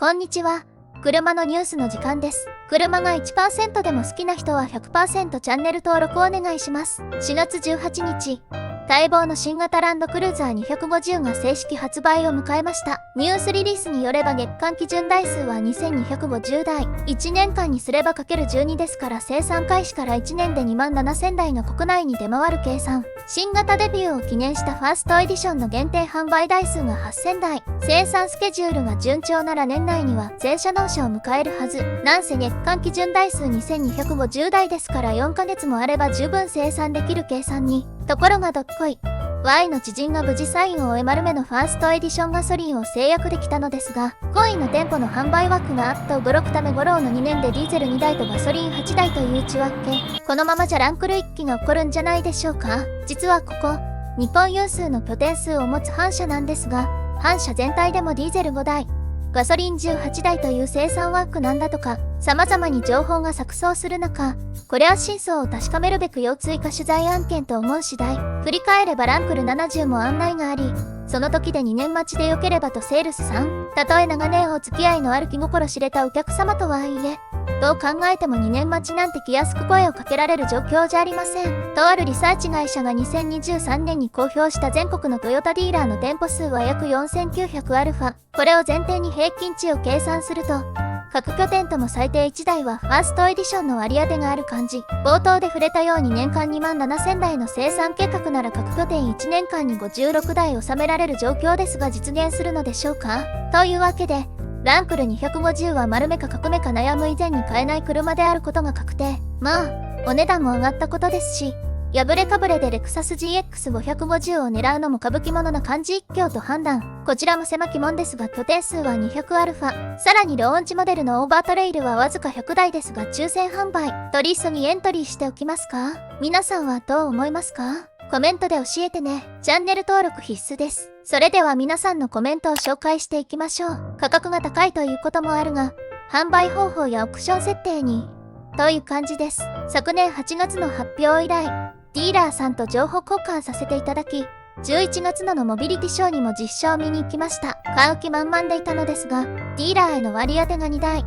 こんにちは。車のニュースの時間です。車が 1% でも好きな人は 100% チャンネル登録お願いします。4月18日、待望の新型ランドクルーザー250が正式発売を迎えました。ニュースリリースによれば月間基準台数は2250台。1年間にすれば ×12 ですから生産開始から1年で2万7000台が国内に出回る計算。新型デビューを記念したファーストエディションの限定販売台数が8000台。生産スケジュールが順調なら年内には全車納車を迎えるはず。なんせ月間基準台数2250台ですから4ヶ月もあれば十分生産できる計算に。ところがどっこい。Y の知人が無事サインを終え丸めのファーストエディションガソリンを制約できたのですが、5位の店舗の販売枠があっと驚くため五郎の2年でディーゼル2台とガソリン8台という内訳。このままじゃランクル1機が起こるんじゃないでしょうか。実はここ、日本有数の拠点数を持つ反社なんですが、反社全体でもディーゼル5台、ガソリン18台という生産枠なんだとか、様々に情報が錯綜する中、これは真相を確かめるべく要追加取材案件と思う次第。振り返ればランクル70も案内があり、その時で2年待ちでよければとセールスさん、たとえ長年お付き合いのある気心知れたお客様とはいえ、どう考えても2年待ちなんて気安く声をかけられる状況じゃありません。とあるリサーチ会社が2023年に公表した全国のトヨタディーラーの店舗数は約4900アルファ。これを前提に平均値を計算すると、各拠点とも最低1台はファーストエディションの割り当てがある感じ。冒頭で触れたように年間2万7000台の生産計画なら各拠点1年間に56台収められる状況ですが実現するのでしょうか。というわけで、ランクル250は丸目か角目か悩む以前に買えない車であることが確定。まあ、お値段も上がったことですし、破れかぶれでレクサス GX550 を狙うのも歌舞伎者な感じ一挙と判断。こちらも狭き門ですが拠点数は200α。さらにローンチモデルのオーバートレイルはわずか100台ですが抽選販売。取り急ぎエントリーしておきますか。皆さんはどう思いますか？コメントで教えてね。チャンネル登録必須です。それでは皆さんのコメントを紹介していきましょう。価格が高いということもあるが、販売方法やオプション設定に、という感じです。昨年8月の発表以来、ディーラーさんと情報交換させていただき、11月のモビリティショーにも実車を見に行きました。買う気満々でいたのですが、ディーラーへの割り当てが2台、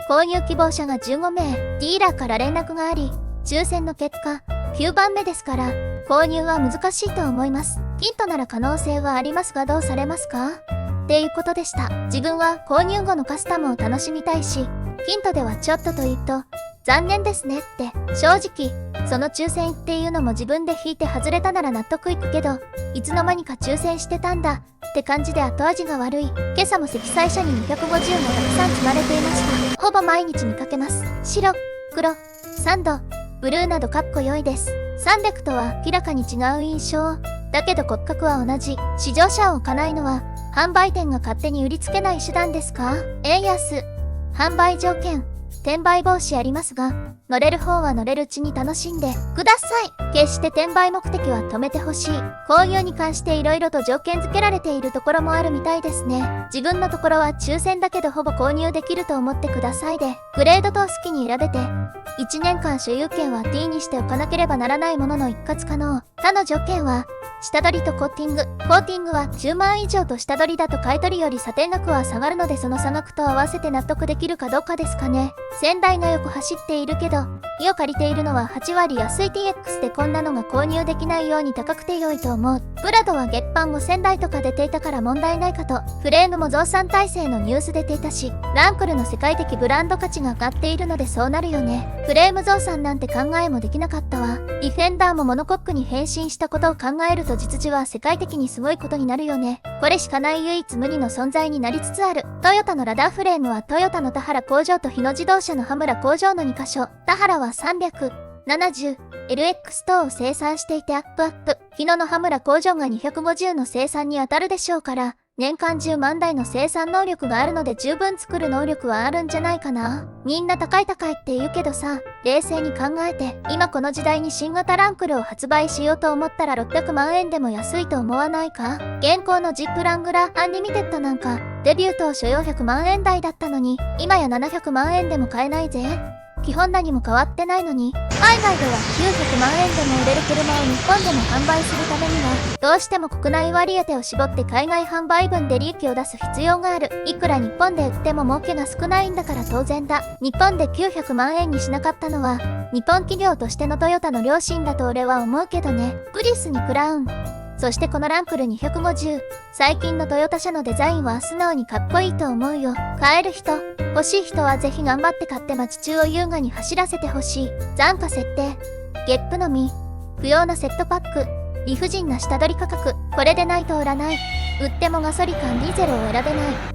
購入希望者が15名、ディーラーから連絡があり、抽選の結果、9番目ですから、購入は難しいと思います。ヒントなら可能性はありますがどうされますか？っていうことでした。自分は購入後のカスタムを楽しみたいし、ヒントではちょっとと言うと、残念ですねって、正直、その抽選っていうのも自分で引いて外れたなら納得いくけど、いつの間にか抽選してたんだって感じで後味が悪い。今朝も積載車に250もたくさん積まれていました。ほぼ毎日見かけます。白、黒、サンド、ブルーなどかっこよいです。300とは明らかに違う印象。だけど骨格は同じ。試乗車を置かないのは、販売店が勝手に売りつけない手段ですか？円安。販売条件。転売防止ありますが、乗れる方は乗れるうちに楽しんでください。決して転売目的は止めてほしい。購入に関して色々と条件付けられているところもあるみたいですね。自分のところは抽選だけどほぼ購入できると思ってくださいで、グレードと好きに選べて、1年間所有権は T にしておかなければならないものの一括可能。他の条件は、下取りとコーティング。コーティングは10万以上と下取りだと買い取りより査定額は下がるのでその差額と合わせて納得できるかどうかですかね。先代がよく走っているけど、家を借りているのは8割安い TX でこんなのが購入できないように高くて良いと思う。プラドは月版も1000台とか出ていたから問題ないかと。フレームも増産体制のニュース出ていたし、ランクルの世界的ブランド価値が上がっているのでそうなるよね。フレーム増産なんて考えもできなかったわ。ディフェンダーもモノコックに変身したことを考えると実需は世界的にすごいことになるよね。これしかない唯一無二の存在になりつつある。トヨタのラダーフレームはトヨタの田原工場と日野自動車の羽村工場の2カ所。田原は370、LX 等を生産していてアップ。日野の羽村工場が250の生産に当たるでしょうから、年間10万台の生産能力があるので十分作る能力はあるんじゃないかな。みんな高いって言うけどさ、冷静に考えて、今この時代に新型ランクルを発売しようと思ったら600万円でも安いと思わないか？現行のジップラングラーアンリミテッドなんか、デビュー当初400万円台だったのに、今や700万円でも買えないぜ。基本何も変わってないのに、海外では900万円でも売れる車を日本でも販売するためには、どうしても国内割当を絞って海外販売分で利益を出す必要がある。いくら日本で売っても儲けが少ないんだから当然だ。日本で900万円にしなかったのは、日本企業としてのトヨタの良心だと俺は思うけどね。プリスにクラウン。そしてこのランクル250。最近のトヨタ車のデザインは素直にかっこいいと思うよ。買える人、欲しい人はぜひ頑張って買って街中を優雅に走らせてほしい。残価設定。ゲップのみ。不要なセットパック。理不尽な下取り価格。これでないと売らない。売ってもガソリンかディーゼルを選べない。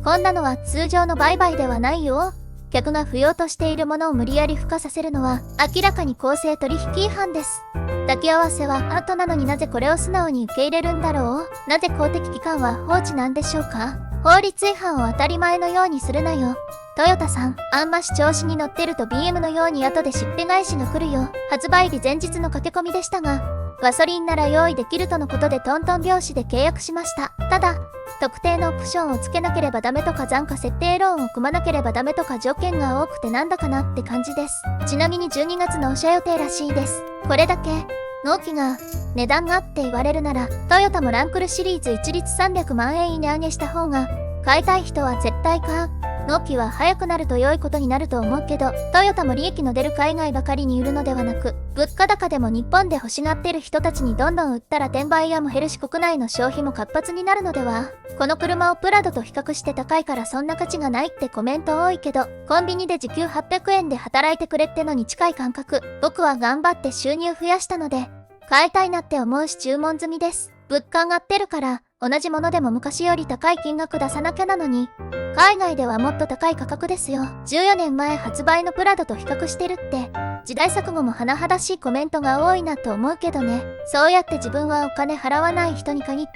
こんなのは通常の売買ではないよ。客が不要としているものを無理やり付加させるのは明らかに公正取引違反です。抱き合わせはアートなのになぜこれを素直に受け入れるんだろう。なぜ公的機関は放置なんでしょうか。法律違反を当たり前のようにするなよ。トヨタさん、あんまし調子に乗ってると BM のように後でしっぺ返しが来るよ。発売日前日の駆け込みでしたが、ガソリンなら用意できるとのことでトントン拍子で契約しました。ただ、特定のオプションをつけなければダメとか残価設定ローンを組まなければダメとか条件が多くてなんだかなって感じです。ちなみに12月納車予定らしいです。これだけ納期が値段がって言われるならトヨタもランクルシリーズ一律300万円以値上げした方が買いたい人は絶対買う。納期は早くなると良いことになると思うけど、トヨタも利益の出る海外ばかりに売るのではなく、物価高でも日本で欲しがってる人たちにどんどん売ったら転売屋も減るし国内の消費も活発になるのでは。この車をプラドと比較して高いからそんな価値がないってコメント多いけど、コンビニで時給800円で働いてくれってのに近い感覚。僕は頑張って収入増やしたので、買いたいなって思うし注文済みです。物価上がってるから、同じものでも昔より高い金額出さなきゃなのに、海外ではもっと高い価格ですよ。14年前発売のプラドと比較してるって、時代錯誤も甚だしいコメントが多いなと思うけどね。そうやって自分はお金払わない人に限って、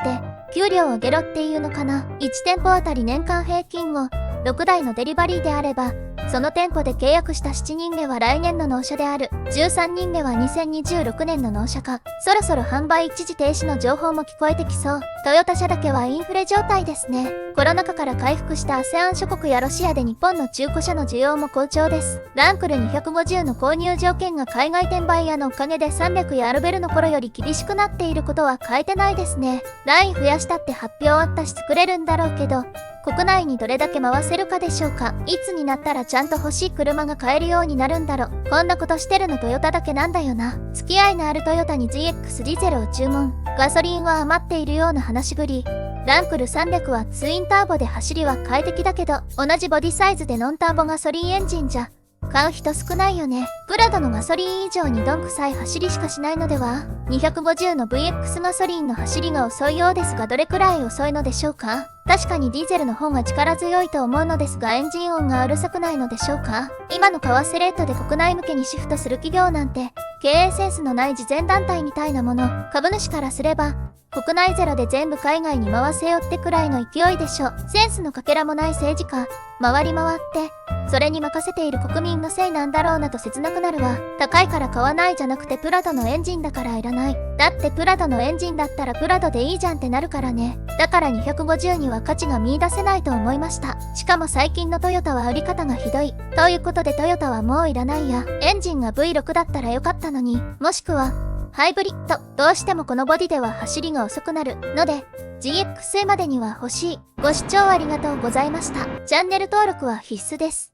給料を上げろっていうのかな。1店舗あたり年間平均を6台のデリバリーであれば、その店舗で契約した7人目は来年の納車である。13人目は2026年の納車か。そろそろ販売一時停止の情報も聞こえてきそう。トヨタ車だけはインフレ状態ですね。コロナ禍から回復した ASEAN 諸国やロシアで日本の中古車の需要も好調です。ランクル250の購入条件が海外転売屋のおかげで300やアルベルの頃より厳しくなっていることは変えてないですね。ライン増やしたって発表あったし作れるんだろうけど、国内にどれだけ回せるかでしょうか。いつになったらちゃんと欲しい車が買えるようになるんだろう。こんなことしてるのトヨタだけなんだよな。付き合いのあるトヨタに GX ディゼルを注文。ガソリンは余っているような話ぶり。ランクル300はツインターボで走りは快適だけど、同じボディサイズでノンターボガソリンエンジンじゃ買う人少ないよね。プラドのガソリン以上にどんくさい走りしかしないのでは。250の VX ガソリンの走りが遅いようですがどれくらい遅いのでしょうか。確かにディーゼルの方が力強いと思うのですがエンジン音がうるさくないのでしょうか。今の為替レートで国内向けにシフトする企業なんて経営センスのない慈善団体みたいなもの。株主からすれば国内ゼロで全部海外に回せよってくらいの勢いでしょ。センスのかけらもない政治家回り回ってそれに任せている国民のせいなんだろうなと切なくなるわ。高いから買わないじゃなくてプラドのエンジンだからいらない。だってプラドのエンジンだったらプラドでいいじゃんってなるからね。だから250には価値が見出せないと思いました。しかも最近のトヨタは売り方がひどい。ということでトヨタはもういらないや。エンジンが V6 だったらよかったのに。もしくはハイブリッド。どうしてもこのボディでは走りが遅くなるので GX までには欲しい。ご視聴ありがとうございました。チャンネル登録は必須です。